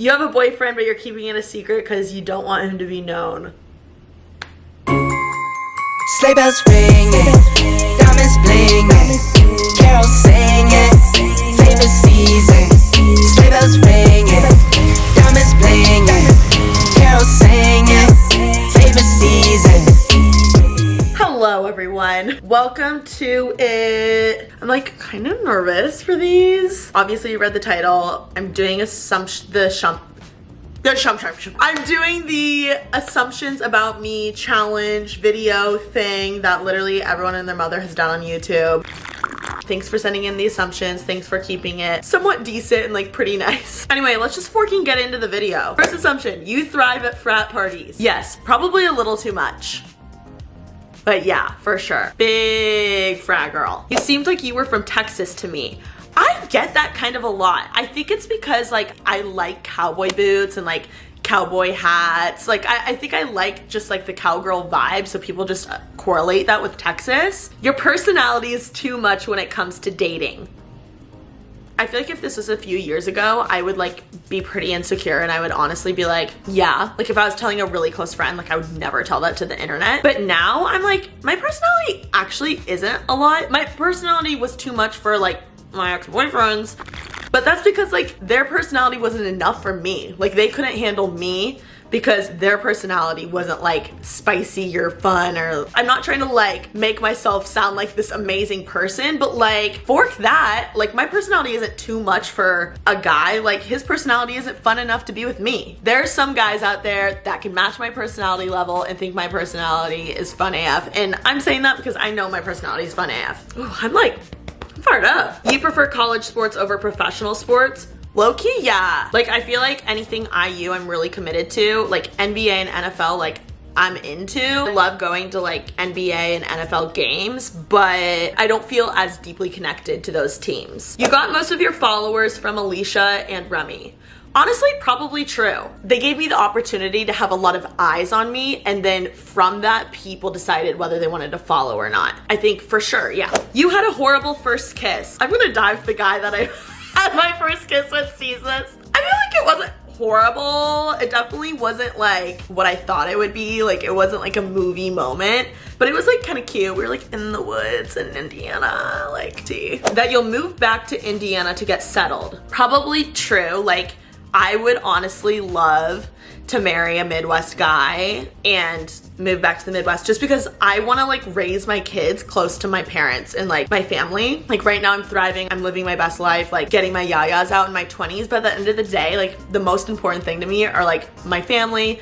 You have a boyfriend, but you're keeping it a secret because you don't want him to be known. Sleigh bells ringing, diamonds blinging, carols singing, favorite season. Sleigh bells ringing, diamonds blinging, carols singing, favorite season. Hello everyone, welcome to it. I'm like kind of nervous for these. Obviously you read the title. I'm doing I'm doing the assumptions about me challenge video thing that literally everyone and their mother has done on YouTube. Thanks for sending in the assumptions. Thanks for keeping it somewhat decent and like pretty nice. Anyway, let's just freaking get into the video. First assumption, you thrive at frat parties. Yes, probably a little too much. But yeah, for sure. Big frat girl. You seemed like you were from Texas to me. I get that kind of a lot. I think it's because like I like cowboy boots and like cowboy hats. Like I think I like just like the cowgirl vibe, so people just correlate that with Texas. Your personality is too much when it comes to dating. I feel like if this was a few years ago, I would like be pretty insecure and I would honestly be like, yeah. Like if I was telling a really close friend, like I would never tell that to the internet. But now I'm like, my personality actually isn't a lot. My personality was too much for like my ex-boyfriends. But that's because like their personality wasn't enough for me. Like they couldn't handle me because their personality wasn't like spicy or fun, or I'm not trying to like make myself sound like this amazing person, but like fork that, like my personality isn't too much for a guy. Like his personality isn't fun enough to be with me. There's some guys out there that can match my personality level and think my personality is fun AF. And I'm saying that because I know my personality is fun AF. Ooh, I'm fired up. You prefer college sports over professional sports? Low-key, yeah. Like I feel like anything IU I'm really committed to, like NBA and NFL, like I'm into. I love going to like NBA and NFL games, but I don't feel as deeply connected to those teams. You got most of your followers from Alicia and Remy. Honestly, probably true. They gave me the opportunity to have a lot of eyes on me, and then from that, people decided whether they wanted to follow or not. I think for sure, yeah. You had a horrible first kiss. I'm gonna dive with the guy that I had my first kiss with sees this. I feel like it wasn't horrible. It definitely wasn't like what I thought it would be. Like it wasn't like a movie moment, but it was like kind of cute. We were like in the woods in Indiana, like tea. That you'll move back to Indiana to get settled. Probably true. Like I would honestly love to marry a Midwest guy and move back to the Midwest just because I want to like raise my kids close to my parents and like my family. Like right now I'm thriving, I'm living my best life, like getting my yayas out in my 20s, but at the end of the day, like the most important thing to me are like my family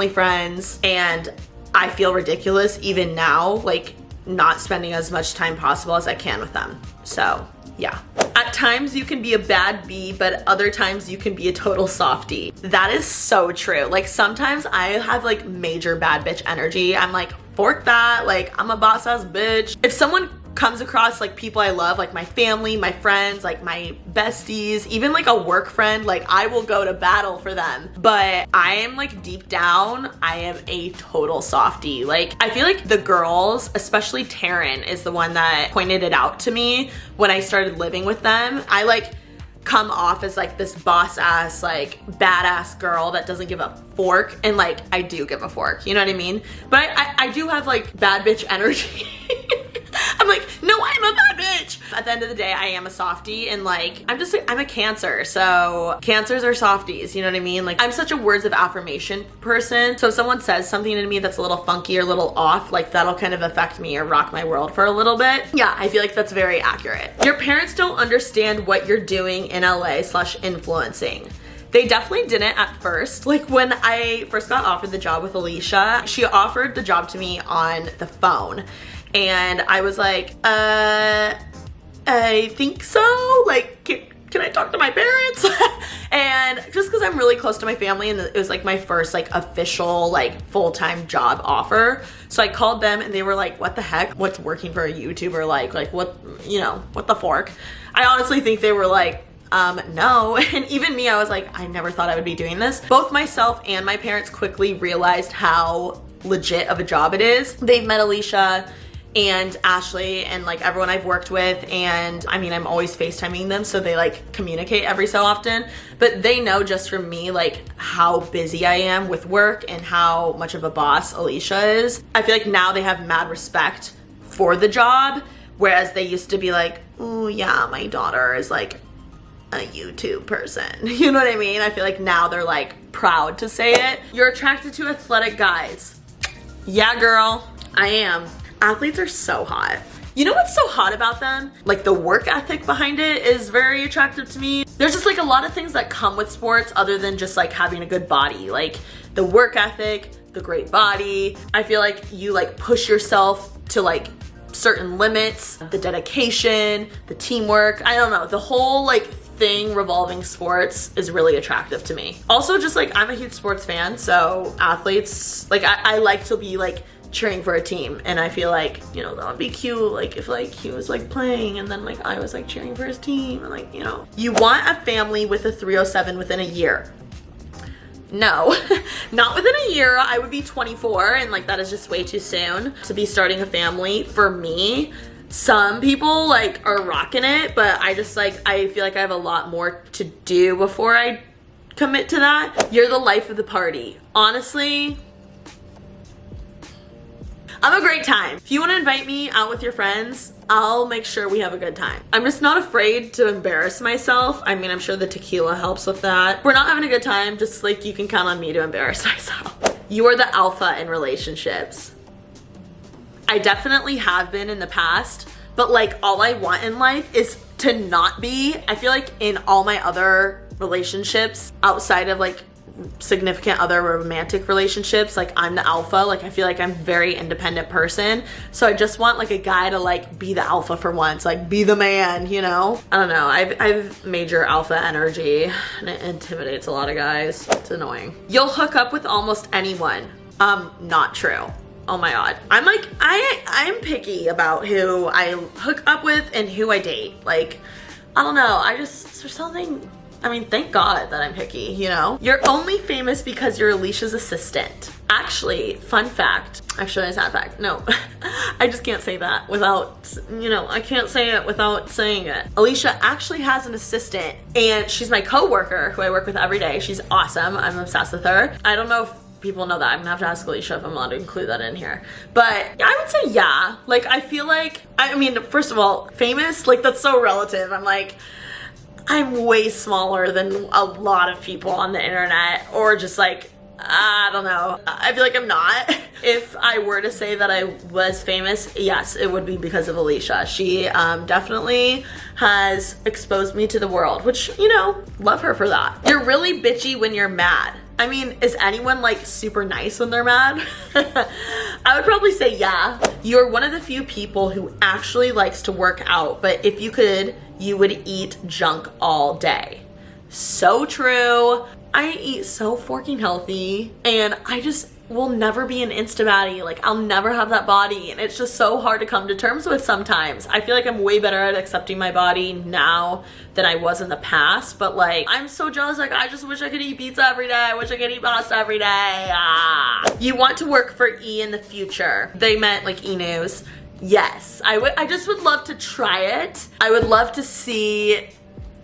friends, and I feel ridiculous even now like not spending as much time possible as I can with them. So yeah. At times you can be a bad bee, but other times you can be a total softie. That is so true. Like sometimes I have like major bad bitch energy. I'm like, fork that, like I'm a boss ass bitch. If someone comes across like people I love, like my family, my friends, like my besties, even like a work friend, like I will go to battle for them. But I am like deep down, I am a total softie. Like I feel like the girls, especially Taryn is the one that pointed it out to me when I started living with them. I like come off as like this boss ass, like badass girl that doesn't give a fork, and like I do give a fork, you know what I mean? But I do have like bad bitch energy. I'm like, no, I'm a bad bitch. At the end of the day, I am a softie, and like, I'm a Cancer, so Cancers are softies, you know what I mean? Like, I'm such a words of affirmation person, so if someone says something to me that's a little funky or a little off, like that'll kind of affect me or rock my world for a little bit. Yeah, I feel like that's very accurate. Your parents don't understand what you're doing in LA/influencing. They definitely didn't at first. Like when I first got offered the job with Alicia, she offered the job to me on the phone. And I was like, I think so. Like, can I talk to my parents? And just because I'm really close to my family, and it was like my first like official like full-time job offer. So I called them and they were like, what the heck? What's working for a YouTuber like what, you know, what the fork? I honestly think they were like, no. And even me, I was like, I never thought I would be doing this. Both myself and my parents quickly realized how legit of a job it is. They've met Alicia. and Ashley and like everyone I've worked with, and I mean, I'm always FaceTiming them, so they like communicate every so often, but they know just from me like how busy I am with work and how much of a boss Alicia is. I feel like now they have mad respect for the job, whereas they used to be like, oh yeah, my daughter is like a YouTube person. You know what I mean? I feel like now they're like proud to say it. You're attracted to athletic guys. Yeah, girl, I am. Athletes are so hot. You know what's so hot about them? Like the work ethic behind it is very attractive to me. There's just like a lot of things that come with sports other than just like having a good body. Like the work ethic, the great body. I feel like you like push yourself to like certain limits, the dedication, the teamwork. I don't know, the whole like thing revolving sports is really attractive to me. Also, just like I'm a huge sports fan, so athletes, like I like to be like cheering for a team, and I feel like, you know, that would be cute, like if like he was like playing and then like I was like cheering for his team, and like, you know. You want a family with a 307 within a year. No, not within a year. I would be 24, and like that is just way too soon to be starting a family for me. Some people like are rocking it, but I just like, I feel like I have a lot more to do before I commit to that. You're the life of the party. Honestly, I'm a great time. If you want to invite me out with your friends, I'll make sure we have a good time. I'm just not afraid to embarrass myself. I mean, I'm sure the tequila helps with that. If we're not having a good time, just like you can count on me to embarrass myself. You are the alpha in relationships. I definitely have been in the past, but like all I want in life is to not be. I feel like in all my other relationships outside of like significant other romantic relationships, like I'm the alpha. Like I feel like I'm a very independent person, so I just want like a guy to like be the alpha for once, like be the man, you know. I don't know, I've major alpha energy and it intimidates a lot of guys. It's annoying. You'll hook up with almost anyone. Not true. Oh my god, I'm like, I'm picky about who I hook up with and who I date. Like, I don't know, there's something, I mean, thank God that I'm picky, you know? You're only famous because you're Alicia's assistant. Actually, fun fact. Actually, it's not a fact. No, I just can't say that without, you know, I can't say it without saying it. Alicia actually has an assistant, and she's my coworker who I work with every day. She's awesome. I'm obsessed with her. I don't know if people know that. I'm gonna have to ask Alicia if I'm allowed to include that in here. But I would say yeah. Like, I feel like, I mean, first of all, famous, like that's so relative. I'm like, I'm way smaller than a lot of people on the internet, or just like, I don't know. I feel like I'm not. If I were to say that I was famous, yes, it would be because of Alicia. She definitely has exposed me to the world, which, you know, love her for that. You're really bitchy when you're mad. I mean, is anyone like super nice when they're mad? I would probably say yeah. You're one of the few people who actually likes to work out, but if you could, you would eat junk all day. So true. I eat so fucking healthy, and I just will never be an insta baddie. Like, I'll never have that body, and it's just so hard to come to terms with sometimes. I feel like I'm way better at accepting my body now than I was in the past, but like, I'm so jealous. Like, I just wish I could eat pizza every day. I wish I could eat pasta every day. You want to work for E in the future. They meant like E News. Yes, I just would love to try it. I would love to see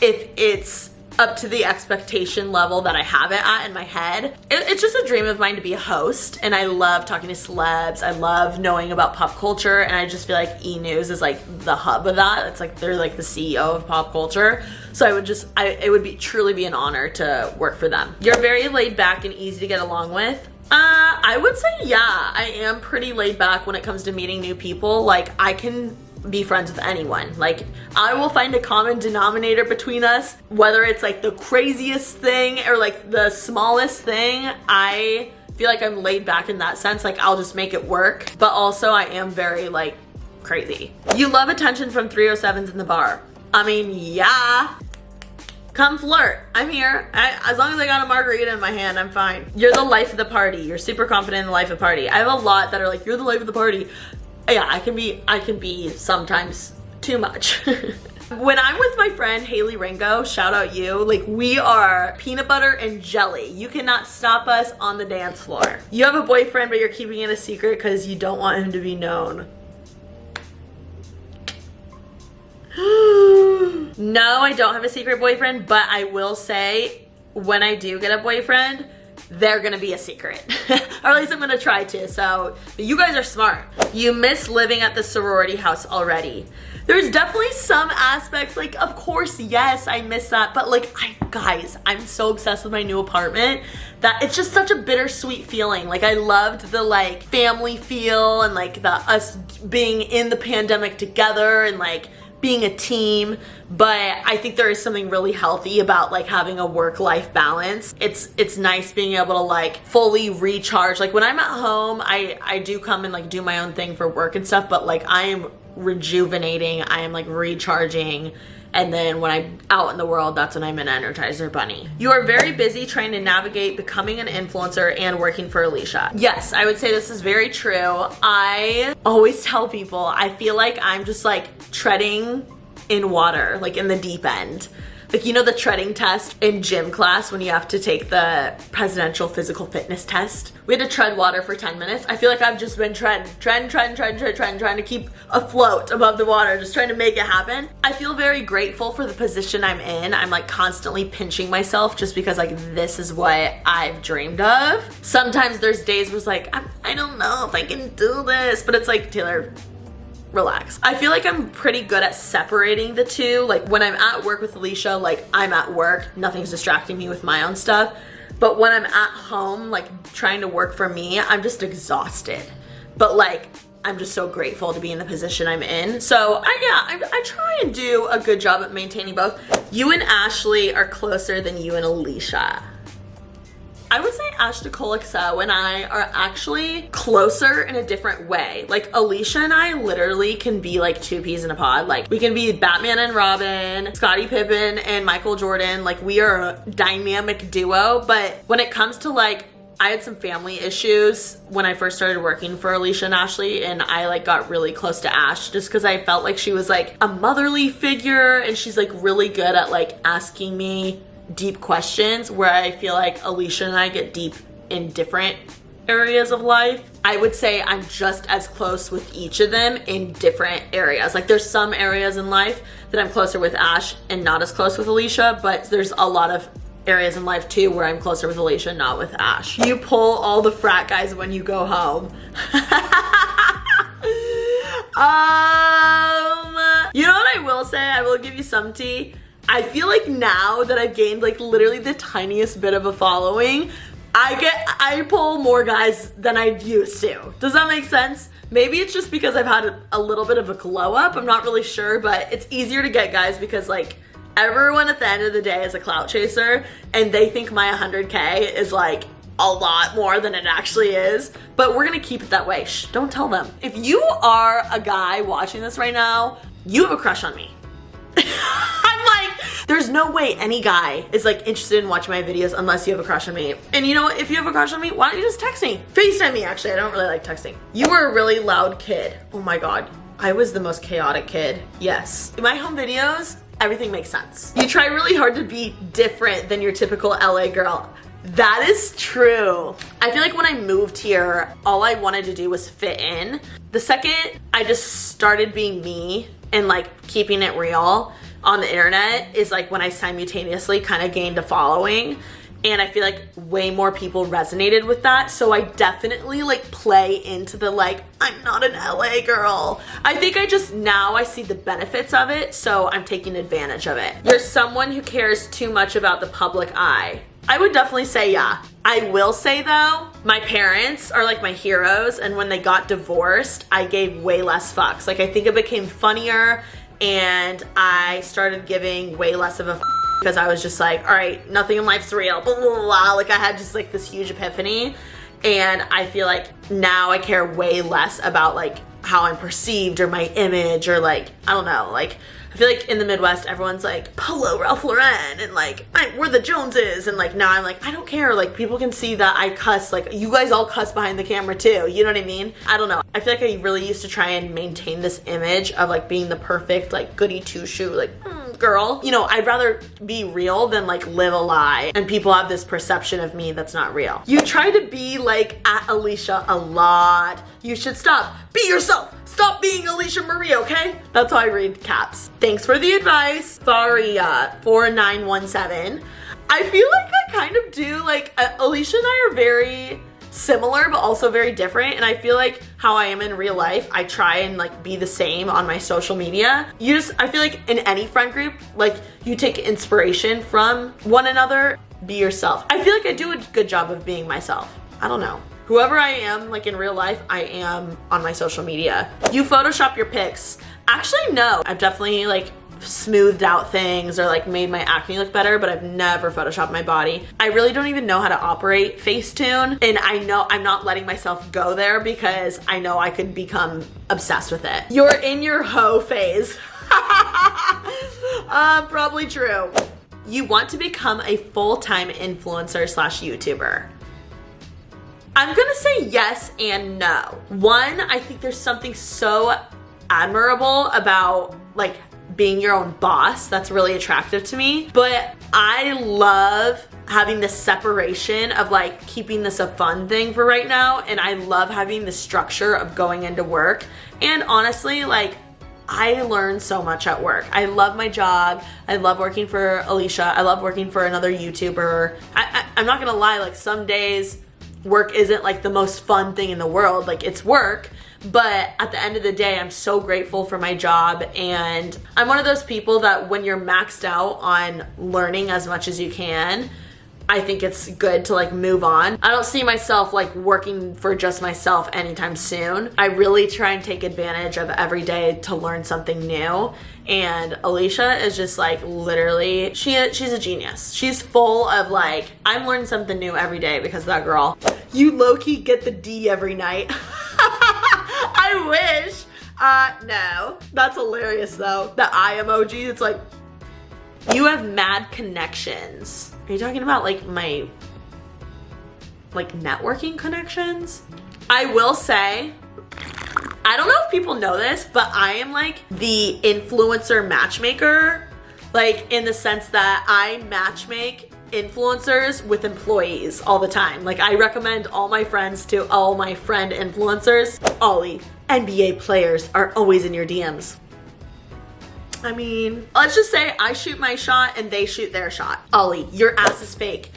if it's up to the expectation level that I have it at in my head. It's just a dream of mine to be a host, and I love talking to celebs. I love knowing about pop culture, and I just feel like E! News is like the hub of that. It's like they're like the CEO of pop culture. So it would truly be an honor to work for them. You're very laid back and easy to get along with. I would say yeah, I am pretty laid back when it comes to meeting new people. Like, I can be friends with anyone. Like, I will find a common denominator between us, whether it's like the craziest thing or like the smallest thing. I feel like I'm laid back in that sense. Like, I'll just make it work, but also I am very like crazy. You love attention from 307s in the bar. I mean, yeah. Come flirt. I'm here. As long as I got a margarita in my hand, I'm fine. You're the life of the party. You're super confident in the life of the party. I have a lot that are like, you're the life of the party. Yeah, I can be sometimes too much. When I'm with my friend Haley Ringo, shout out you, like, we are peanut butter and jelly. You cannot stop us on the dance floor. You have a boyfriend, but you're keeping it a secret because you don't want him to be known. No, I don't have a secret boyfriend, but I will say when I do get a boyfriend, they're gonna be a secret. Or at least I'm gonna try to. So, but you guys are smart. You miss living at the sorority house already. There's definitely some aspects, like, of course, yes, I miss that, but like, guys, I'm so obsessed with my new apartment that it's just such a bittersweet feeling. Like, I loved the like family feel and like the us being in the pandemic together and like being a team, but I think there is something really healthy about like having a work-life balance. It's nice being able to like fully recharge. Like when I'm at home, I do come and like do my own thing for work and stuff, but like I am rejuvenating, I am like recharging, and then when I'm out in the world, that's when I'm an Energizer bunny. You are very busy trying to navigate becoming an influencer and working for Alicia. Yes, I would say this is very true. I always tell people I feel like I'm just like treading in water, like in the deep end. Like, you know the treading test in gym class when you have to take the presidential physical fitness test? We had to tread water for 10 minutes. I feel like I've just been trying to keep afloat above the water, just trying to make it happen. I feel very grateful for the position I'm in. I'm like constantly pinching myself just because like this is what I've dreamed of. Sometimes there's days where it's like, I don't know if I can do this, but it's like, Taylor, relax. I feel like I'm pretty good at separating the two. Like when I'm at work with Alicia, like I'm at work, nothing's distracting me with my own stuff. But when I'm at home, like trying to work for me, I'm just exhausted. But like, I'm just so grateful to be in the position I'm in. So I try and do a good job at maintaining both. You and Ashley are closer than you and Alicia. I would say Ash Nicole Exo and I are actually closer in a different way. Like Alicia and I literally can be like two peas in a pod. Like we can be Batman and Robin, Scottie Pippen and Michael Jordan. Like we are a dynamic duo. But when it comes to like, I had some family issues when I first started working for Alicia and Ashley, and I like got really close to Ash just because I felt like she was like a motherly figure, and she's like really good at like asking me deep questions, where I feel like Alicia and I get deep in different areas of life. I would say I'm just as close with each of them in different areas. Like there's some areas in life that I'm closer with Ash and not as close with Alicia, but there's a lot of areas in life too where I'm closer with Alicia, not with Ash. You pull all the frat guys when you go home. You know what I will say? I will give you some tea. I feel like now that I've gained like literally the tiniest bit of a following, I pull more guys than I used to. Does that make sense? Maybe it's just because I've had a little bit of a glow up. I'm not really sure, but it's easier to get guys because like everyone at the end of the day is a clout chaser, and they think my 100K is like a lot more than it actually is. But we're gonna keep it that way. Shh, don't tell them. If you are a guy watching this right now, you have a crush on me. I'm like, there's no way any guy is like interested in watching my videos unless you have a crush on me. And you know what? If you have a crush on me, why don't you just text me? FaceTime me, actually. I don't really like texting. You were a really loud kid. Oh my God. I was the most chaotic kid. Yes. In my home videos, everything makes sense. You try really hard to be different than your typical LA girl. That is true. I feel like when I moved here, all I wanted to do was fit in. The second I just started being me and like keeping it real on the internet is like when I simultaneously kind of gained a following, and I feel like way more people resonated with that. So I definitely like play into the like, I'm not an LA girl. I think now I see the benefits of it, so I'm taking advantage of it. You're someone who cares too much about the public eye. I would definitely say yeah. I will say though, my parents are like my heroes, and when they got divorced, I gave way less fucks. Like I think it became funnier, and I started giving way less of a because I was just like, all right, nothing in life's real, blah, blah, blah, blah. Like I had just like this huge epiphany, and I feel like now I care way less about like how I'm perceived or my image or like, I don't know, like I feel like in the Midwest, everyone's like, Polo, Ralph Lauren, and like, we're the Joneses, and like now I'm like, I don't care, like people can see that I cuss, like you guys all cuss behind the camera too, you know what I mean? I don't know. I feel like I really used to try and maintain this image of like being the perfect like goody two-shoe, like girl. You know, I'd rather be real than like live a lie and people have this perception of me that's not real. You try to be like at Alicia a lot. You should stop. Be yourself. Stop being Alicia Marie, okay? That's how I read caps. Thanks for the advice. Sorry, 4917. I feel like I kind of do, like, Alicia and I are very similar, but also very different. And I feel like how I am in real life, I try and like be the same on my social media. I feel like in any friend group, like you take inspiration from one another, be yourself. I feel like I do a good job of being myself. I don't know. Whoever I am, like in real life, I am on my social media. You Photoshop your pics. Actually, no. I've definitely like smoothed out things or like made my acne look better, but I've never photoshopped my body. I really don't even know how to operate Facetune, and I know I'm not letting myself go there because I know I could become obsessed with it. You're in your hoe phase. Probably true. You want to become a full-time influencer slash YouTuber. I'm gonna say yes and no. One, I think there's something so admirable about like being your own boss. That's really attractive to me. But I love having this separation of like keeping this a fun thing for right now. And I love having the structure of going into work. And honestly, like I learn so much at work. I love my job. I love working for Alicia. I love working for another YouTuber. I'm not gonna lie, like some days work isn't like the most fun thing in the world. Like it's work. But at the end of the day, I'm so grateful for my job, and I'm one of those people that when you're maxed out on learning as much as you can, I think it's good to like move on. I don't see myself like working for just myself anytime soon. I really try and take advantage of every day to learn something new. And Alicia is just like literally, she's a genius. She's full of like, I'm learning something new every day because of that girl. You low-key get the D every night. I wish. No. That's hilarious though. The eye emoji, it's like, you have mad connections. Are you talking about like my, like networking connections? I will say, I don't know if people know this, but I am like the influencer matchmaker. Like in the sense that I matchmake influencers with employees all the time. Like I recommend all my friends to all my friend influencers. Ollie, NBA players are always in your DMs. I mean, let's just say I shoot my shot and they shoot their shot. Ollie, your ass is fake.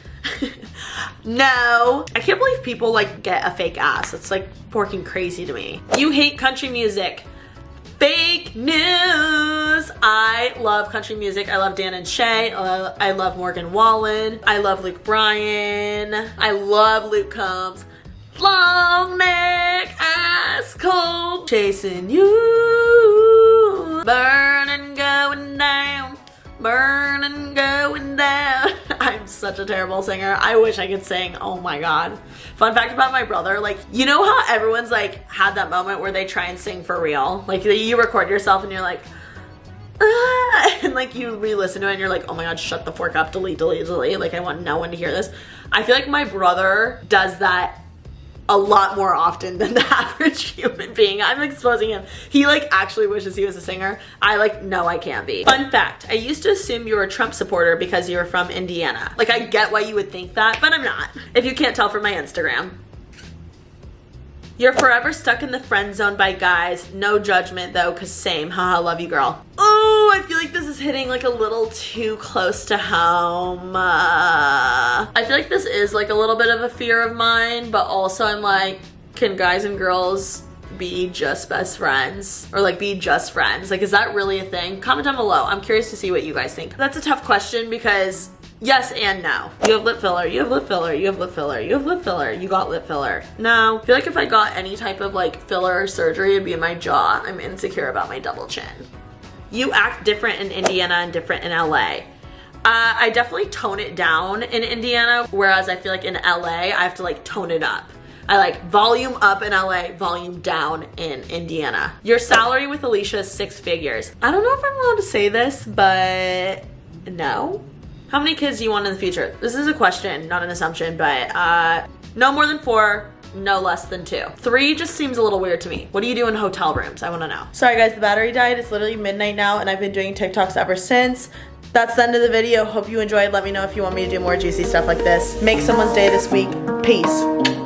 No. I can't believe people like get a fake ass. It's like forking crazy to me. You hate country music. Fake news. I love country music. I love Dan and Shay. I love Morgan Wallen. I love Luke Bryan. I love Luke Combs. Long neck, ass cold, chasing you, burning, going down, burning, going down. I'm such a terrible singer. I wish I could sing. Oh my god. Fun fact about my brother, like, you know how everyone's like had that moment where they try and sing for real? Like you record yourself and you're like, ah, and like you re-listen to it and you're like, oh my god, shut the fork up, delete, delete, delete. Like I want no one to hear this. I feel like my brother does that a lot more often than the average human being. I'm exposing him. He like actually wishes he was a singer. I like, no, I can't be. Fun fact, I used to assume you were a Trump supporter because you were from Indiana. Like I get why you would think that, but I'm not. If you can't tell from my Instagram. You're forever stuck in the friend zone by guys. No judgment though, cause same. Haha, love you, girl. Oh, I feel like this is hitting like a little too close to home. I feel like this is like a little bit of a fear of mine, but also I'm like, can guys and girls be just best friends? Or like be just friends? Like, is that really a thing? Comment down below. I'm curious to see what you guys think. That's a tough question because yes and no. You have lip filler, you have lip filler, you have lip filler, you have lip filler, you got lip filler. No. I feel like if I got any type of like filler or surgery, it'd be in my jaw. I'm insecure about my double chin. You act different in Indiana and different in LA. I definitely tone it down in Indiana, whereas I feel like in LA, I have to like tone it up. I like volume up in LA, volume down in Indiana. Your salary with Alicia is 6 figures. I don't know if I'm allowed to say this, but no. How many kids do you want in the future? This is a question, not an assumption, but no more than 4, no less than 2. 3 just seems a little weird to me. What do you do in hotel rooms? I wanna know. Sorry guys, the battery died. It's literally midnight now and I've been doing TikToks ever since. That's the end of the video. Hope you enjoyed. Let me know if you want me to do more juicy stuff like this. Make someone's day this week. Peace.